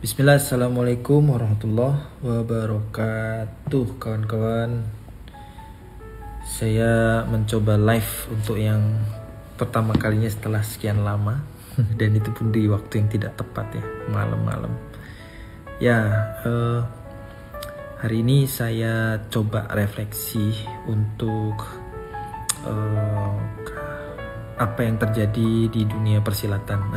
Bismillah, Assalamualaikum warahmatullahi wabarakatuh kawan-kawan. Saya mencoba live untuk yang pertama kalinya setelah sekian lama dan itu pun di waktu yang tidak tepat ya, malam-malam. Hari ini saya coba refleksi untuk apa yang terjadi di dunia persilatan.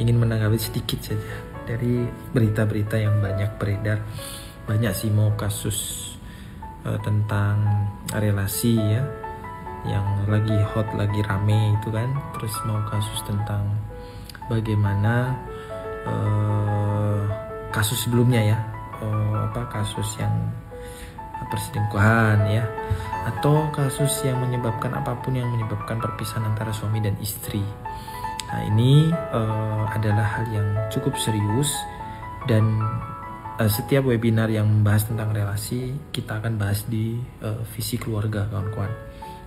Ingin menanggapi sedikit saja dari berita-berita yang banyak beredar. Banyak sih mau kasus tentang relasi ya, yang lagi hot, lagi rame itu kan. Terus mau kasus tentang bagaimana kasus sebelumnya ya, kasus yang perselingkuhan ya, atau kasus yang menyebabkan apapun yang menyebabkan perpisahan antara suami dan istri. Nah ini adalah hal yang cukup serius dan setiap webinar yang membahas tentang relasi kita akan bahas di Visi Keluarga kawan-kawan.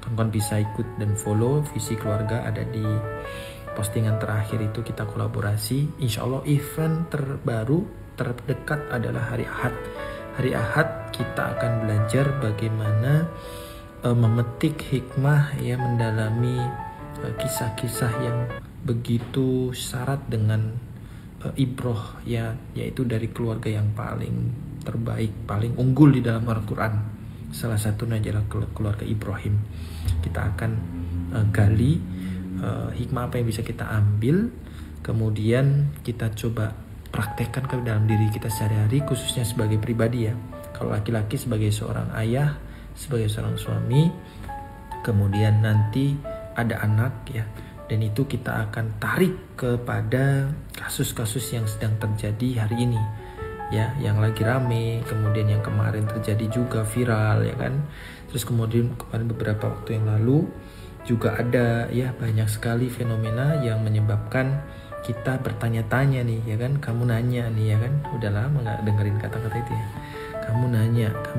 Kawan-kawan bisa ikut dan follow Visi Keluarga, ada di postingan terakhir itu kita kolaborasi. Insya Allah event terbaru terdekat adalah hari Ahad. Hari Ahad kita akan belajar bagaimana memetik hikmah ya, mendalami kisah-kisah yang begitu syarat dengan ibroh ya, yaitu dari keluarga yang paling terbaik, paling unggul di dalam Al-Quran. Salah satunya adalah keluarga Ibrahim. Kita akan gali hikmah apa yang bisa kita ambil, kemudian kita coba praktekkan ke dalam diri kita sehari-hari, khususnya sebagai pribadi ya. Kalau laki-laki sebagai seorang ayah, sebagai seorang suami, kemudian nanti ada anak ya, dan itu kita akan tarik kepada kasus-kasus yang sedang terjadi hari ini ya, yang lagi rame, kemudian yang kemarin terjadi juga viral ya kan. Terus kemudian kemarin beberapa waktu yang lalu juga ada ya, banyak sekali fenomena yang menyebabkan kita bertanya-tanya nih ya kan. Kamu nanya nih ya kan, udah lama gak dengerin kata-kata itu ya. Kamu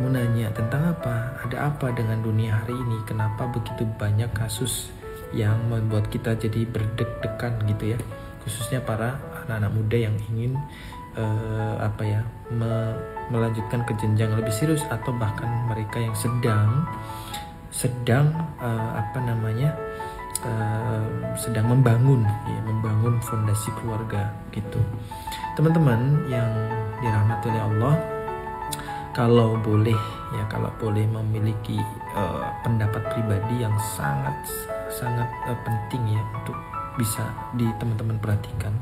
nanya tentang apa? Ada apa dengan dunia hari ini? Kenapa begitu banyak kasus yang membuat kita jadi berdeg-degan gitu ya, khususnya para anak-anak muda yang ingin melanjutkan ke jenjang lebih serius, atau bahkan mereka yang sedang membangun fondasi keluarga gitu. Teman-teman yang dirahmati oleh Allah, kalau boleh memiliki pendapat pribadi yang sangat penting ya untuk bisa teman-teman perhatikan.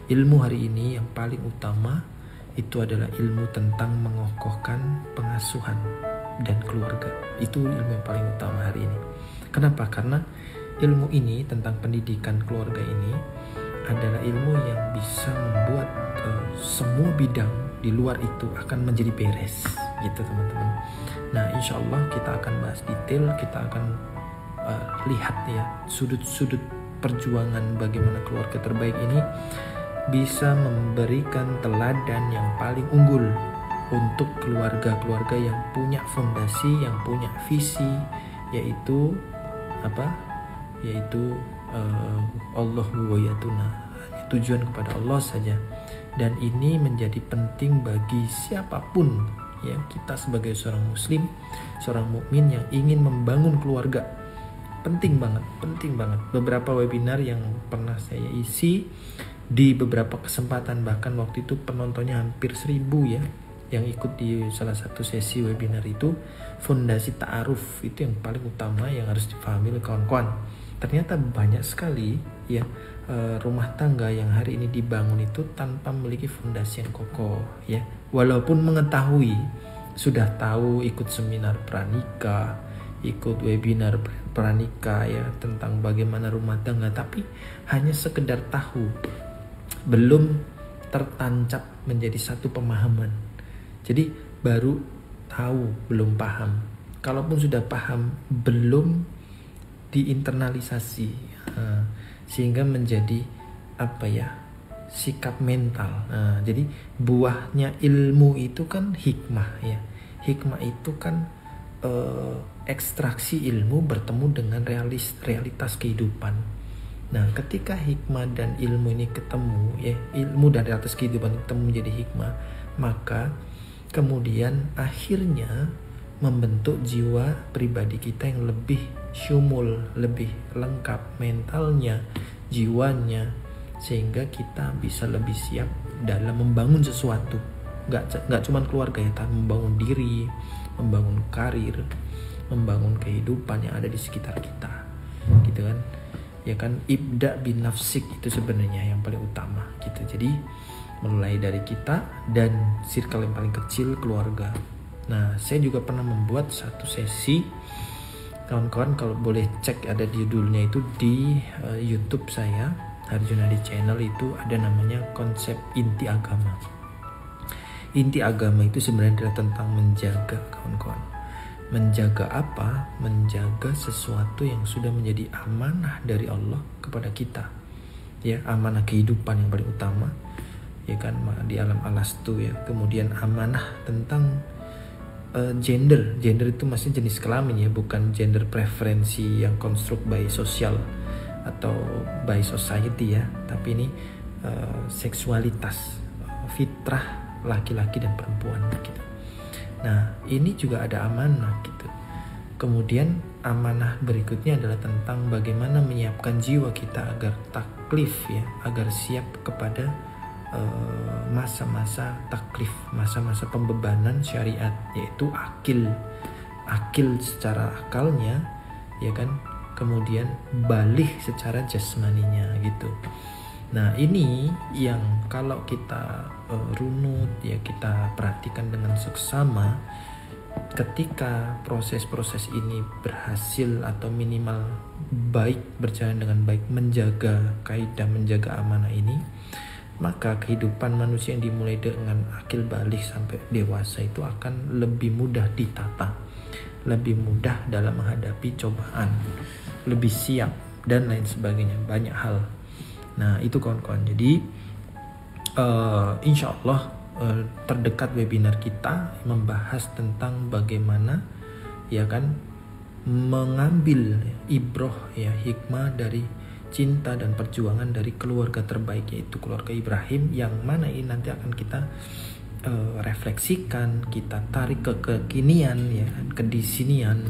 Ilmu hari ini yang paling utama itu adalah ilmu tentang mengokohkan pengasuhan dan keluarga. Itu ilmu yang paling utama hari ini. Kenapa? Karena ilmu ini tentang pendidikan keluarga ini adalah ilmu yang bisa membuat semua bidang di luar itu akan menjadi beres gitu teman-teman. Nah insya Allah kita akan bahas detail, kita akan lihat ya sudut-sudut perjuangan bagaimana keluarga terbaik ini bisa memberikan teladan yang paling unggul untuk keluarga-keluarga yang punya fondasi, yang punya visi, yaitu Allah wayatuna, tujuan kepada Allah saja. Dan ini menjadi penting bagi siapapun ya, kita sebagai seorang muslim, seorang mukmin yang ingin membangun keluarga. Penting banget. Beberapa webinar yang pernah saya isi di beberapa kesempatan, bahkan waktu itu penontonnya hampir 1000 ya, yang ikut di salah satu sesi webinar itu. Fondasi ta'aruf itu yang paling utama yang harus dipahami oleh kawan-kawan. Ternyata banyak sekali ya rumah tangga yang hari ini dibangun itu tanpa memiliki fondasi yang kokoh ya. Walaupun mengetahui, sudah tahu, ikut seminar pranikah, ikut webinar pranikah ya tentang bagaimana rumah tangga, tapi hanya sekedar tahu, belum tertancap menjadi satu pemahaman. Jadi baru tahu, belum paham. Kalaupun sudah paham, belum diinternalisasi, sehingga menjadi sikap mental. Jadi buahnya ilmu itu kan hikmah ya. Hikmah itu kan ekstraksi ilmu bertemu dengan realitas kehidupan. Nah, ketika hikmah dan ilmu ini ketemu, ya, ilmu dari atas kehidupan ketemu menjadi hikmah, maka kemudian akhirnya membentuk jiwa pribadi kita yang lebih syumul, lebih lengkap mentalnya, jiwanya, sehingga kita bisa lebih siap dalam membangun sesuatu. Nggak cuma keluarga ya, tapi membangun diri, membangun karir, membangun kehidupan yang ada di sekitar kita, gitu kan? Ya kan, ibda bin nafsik itu sebenarnya yang paling utama gitu. Jadi mulai dari kita dan circle yang paling kecil, keluarga. Nah, saya juga pernah membuat satu sesi, kawan-kawan kalau boleh cek, ada judulnya itu di YouTube saya, Harjunadi Channel, itu ada namanya konsep inti agama. Inti agama itu sebenarnya adalah tentang menjaga, kawan-kawan. Menjaga apa? Menjaga sesuatu yang sudah menjadi amanah dari Allah kepada kita. Ya, amanah kehidupan yang paling utama. Ya kan, di alam alastu ya. Kemudian amanah tentang gender. Gender itu masih jenis kelamin ya, bukan gender preferensi yang konstruk by sosial atau by society ya. Tapi ini seksualitas, fitrah laki-laki dan perempuan gitu. Nah, ini juga ada amanah gitu. Kemudian amanah berikutnya adalah tentang bagaimana menyiapkan jiwa kita agar taklif ya, agar siap kepada masa-masa taklif, masa-masa pembebanan syariat, yaitu akil secara akalnya, ya kan. Kemudian balik secara jasmaninya gitu. Nah, ini yang kalau kita runut ya, kita perhatikan dengan seksama, ketika proses-proses ini berhasil atau minimal baik, berjalan dengan baik, menjaga kaidah, menjaga amanah ini, maka kehidupan manusia yang dimulai dengan akil balik sampai dewasa itu akan lebih mudah ditata, lebih mudah dalam menghadapi cobaan, lebih siap dan lain sebagainya, banyak hal. Nah, itu kawan-kawan. Jadi insya Allah terdekat webinar kita membahas tentang bagaimana ya kan mengambil ibroh ya, hikmah dari cinta dan perjuangan dari keluarga terbaik, yaitu keluarga Ibrahim, yang mana ini nanti akan kita refleksikan, kita tarik ke kekinian ya, ke disinian,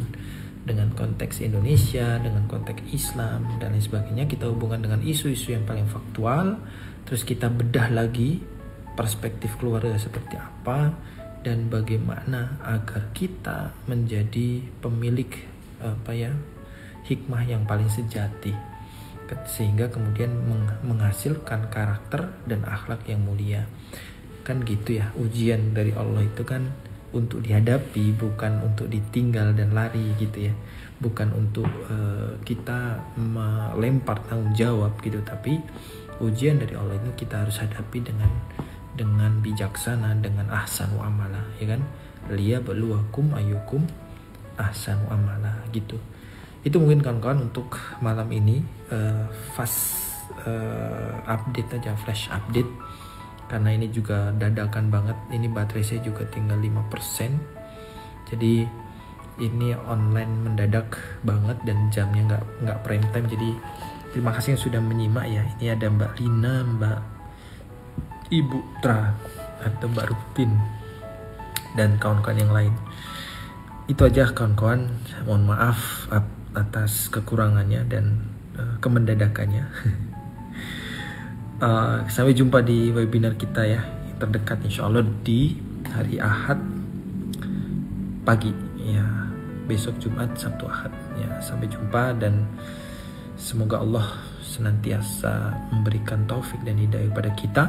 dengan konteks Indonesia, dengan konteks Islam dan lain sebagainya. Kita hubungkan dengan isu-isu yang paling faktual, terus kita bedah lagi perspektif keluarga seperti apa dan bagaimana agar kita menjadi pemilik hikmah yang paling sejati, sehingga kemudian menghasilkan karakter dan akhlak yang mulia. Kan gitu ya, ujian dari Allah itu kan untuk dihadapi, bukan untuk ditinggal dan lari gitu ya, bukan untuk kita melempar tanggung jawab gitu, tapi ujian dari Allah itu kita harus hadapi dengan bijaksana, dengan ahsanu amala, ya kan, liyabluwakum ayyukum ahsanu amala gitu. Itu mungkin kawan-kawan untuk malam ini, update aja, flash update, karena ini juga dadakan banget. Ini baterai saya juga tinggal 5%, jadi ini online mendadak banget dan jamnya nggak prime time. Jadi terima kasih yang sudah menyimak ya. Ini ada Mbak Lina, Mbak Ibu Tra, atau Mbak Rupin dan kawan-kawan yang lain. Itu aja kawan-kawan, mohon maaf atas kekurangannya dan kemendadakannya. Sampai jumpa di webinar kita ya, terdekat insya Allah di hari Ahad pagi ya, besok Jumat, Sabtu, Ahad ya. Sampai jumpa dan semoga Allah senantiasa memberikan taufik dan hidayah kepada kita,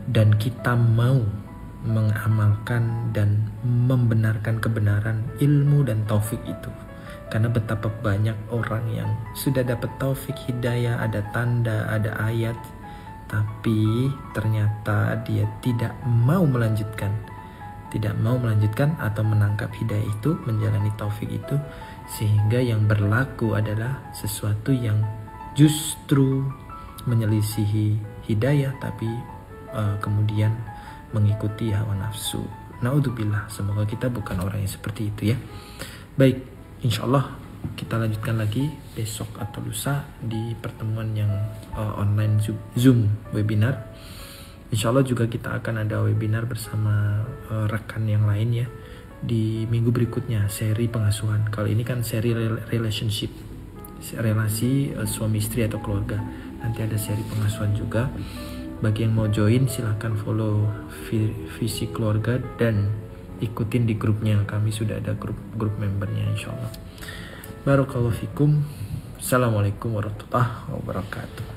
dan kita mau mengamalkan dan membenarkan kebenaran ilmu dan taufik itu. Karena betapa banyak orang yang sudah dapat taufik hidayah, ada tanda, ada ayat, tapi ternyata dia tidak mau melanjutkan atau menangkap hidayah itu, menjalani taufik itu, sehingga yang berlaku adalah sesuatu yang justru menyelisihi hidayah, tapi kemudian mengikuti hawa nafsu. Naudzubillah, semoga kita bukan orang yang seperti itu ya. Baik, insya Allah kita lanjutkan lagi besok atau lusa di pertemuan yang online Zoom webinar. Insya Allah juga kita akan ada webinar bersama rekan yang lain ya di minggu berikutnya, seri pengasuhan. Kali ini kan seri relationship, relasi suami istri atau keluarga. Nanti ada seri pengasuhan juga. Bagi yang mau join silahkan follow visi keluarga dan ikutin di grupnya. Kami sudah ada grup membernya insya Allah. Barakallahu fikum. Assalamualaikum warahmatullahi wabarakatuh.